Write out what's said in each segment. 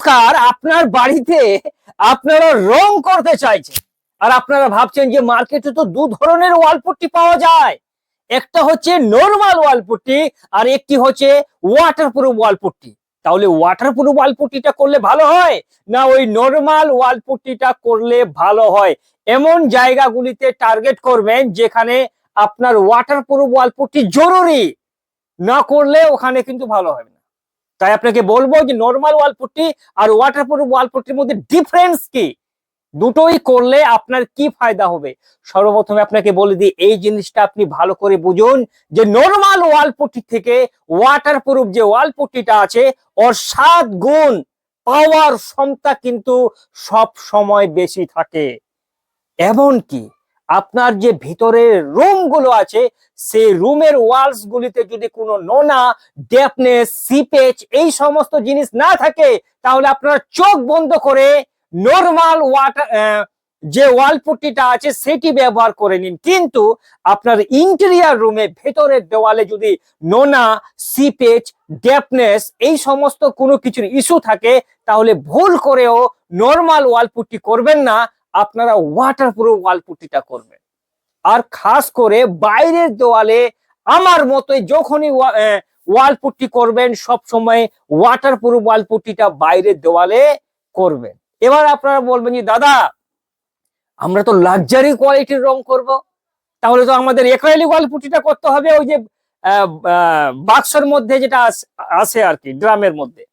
দরকার আপনার বাড়িতে আপনারা রং করতে চাইছেন, আর আপনারা ভাবছেন যে মার্কেটে তো দু ধরনের ওয়ালপুট্টি পাওয়া যায়, একটা হচ্ছে নরমাল ওয়ালপুট্টি আর একটি হচ্ছে ওয়াটারপ্রুফ ওয়ালপুট্টি। তাহলে ওয়াটারপ্রুফ ওয়ালপুট্টিটা করলে ভালো হয় না ওই নরমাল ওয়ালপুট্টিটা করলে ভালো হয়? এমন জায়গাগুলিতে টার্গেট করবেন যেখানে আপনার ওয়াটারপ্রুফ ওয়ালপুট্টি জরুরি, না করলে ওখানে কিন্তু ভালো হবে না। তাই আপনাকে বলবো যে নরমাল ওয়ালপুট্টি আর ওয়াটারপ্রুফ ওয়ালপুট্টির মধ্যে ডিফারেন্স কি, দুটোই করলে আপনার কি ফায়দা হবে। সর্বপ্রথমে আপনাকে বলে দিই, এই জিনিসটা আপনি ভালো করে বুঝুন যে নরমাল ওয়ালপুট্টি থেকে ওয়াটারপ্রুফ যে ওয়ালপুট্টিটা আছে ওর 7 গুণ পাওয়ার ক্ষমতা কিন্তু সব সময় বেশি থাকে। এমনকি আপনার যে ভিতরের রুম গুলো আছে সেই রুমের ওয়ালস গুলিতে যদি কোনো নোনা, ড্যাম্পনেস, সিপেজ এই সমস্ত জিনিস না থাকে তাহলে আপনারা চোখ বন্ধ করে নরমাল ওয়াটার যে ওয়ালপুট্টিটা আছে সেটি ব্যবহার করে নিন। কিন্তু আপনার ইন্টেরিয়ার রুমে ভেতরের দেওয়ালে যদি নোনা, সিপেজ, ড্যাম্পনেস এই সমস্ত কোনো কিছুর ইস্যু থাকে তাহলে ভুল করেও নরমাল ওয়ালপুট্টি করবেন না, আপনারা ওয়াটারপ্রুফ ওয়ালপুট্টিটা করবেন। আর খাস করে বাইরের দেওয়ালে আমার মতোই যখনই ওয়ালপুট্টি করবেন সব সময় ওয়াটারপ্রুফ ওয়ালপুট্টিটা বাইরের দেওয়ালে করবেন। এবার আপনারা বলবেন যে দাদা আমরা তো লাক্সারি কোয়ালিটির রং করব, তাহলে তো আমাদের অ্যাক্রিলিক ওয়ালপুট্টিটা করতে হবে ওই যে বাক্সের মধ্যে যেটা আছে আর কি, ড্রামের মধ্যে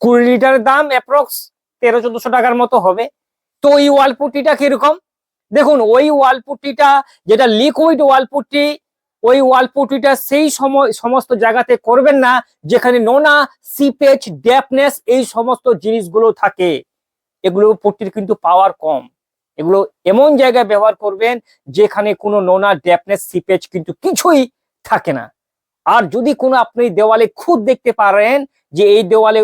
20 লিটারের দাম অ্যাপ্রক্স 1300-1400 টাকার মতো হবে। তো ওই ওয়ালপুট্টিটা কিরকম দেখুন, ওই ওয়ালপুট্টিটা যেটা লিকুইড ওয়ালপুট্টি, ওই ওয়ালপুট্টিটা সেই সমস্ত জায়গাতে করবেন না যেখানে নোনা, সিপেজ, ড্যাম্পনেস এই সমস্ত জিনিসগুলো থাকে। এগুলো পুট্টির কিন্তু পাওয়ার কম। এগুলো এমন জায়গায় ব্যবহার করবেন যেখানে কোনো নোনা, ড্যাম্পনেস, সিপেজ কিন্তু কিছুই থাকে না। আর যদি কোনো আপনি দেওয়ালে খুদ দেখতে পারেন যে এই দেওয়ালে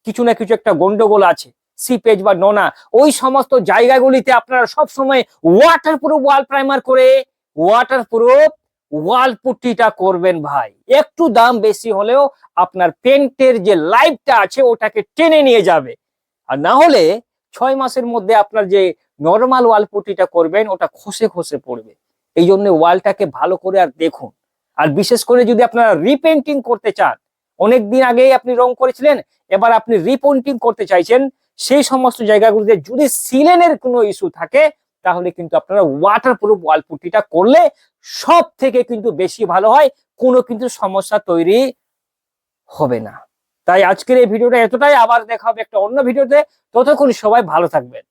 কিছু না কিছু একটা গন্ডগোল আছে, সিপেজ বা নোনা, ওই সমস্ত জায়গাগুলিতে আপনারা সবসময় ওয়াটারপ্রুফ ওয়াল প্রাইমার করে ওয়াটারপ্রুফ ওয়াল পুট্টিটা করবেন ভাই। একটু দাম বেশি হলেও আপনার পেন্টের যে লাইফটা আছে ওটাকে টেনে নিয়ে যাবে। আর না হলে 6 মাসের মধ্যে আপনার যে নরমাল ওয়াল পুট্টিটা করবেন ওটা খসে খসে পড়বে। এই জন্য ওয়ালটাকে ভালো করে আর দেখুন। আর বিশেষ করে যদি আপনারা রিপেন্টিং করতে চান, অনেকদিন আগেই আপনি রং করেছিলেন, এবার আপনি রিপেন্টিং করতে চাইছেন, সেই সমস্ত জায়গাগুলোতে যদি সিলেনের কোনো ইস্যু থাকে তাহলে কিন্তু আপনারা ওয়াটারপ্রুফ ওয়াল পুট্টিটা করলে সব থেকে কিন্তু বেশি ভালো হয়, কোনো কিন্তু সমস্যা তৈরি হবে না। তাই আজকের এই ভিডিওটা এতটাই, আবার দেখা হবে একটা অন্য ভিডিওতে। ততক্ষণ সবাই ভালো থাকবেন।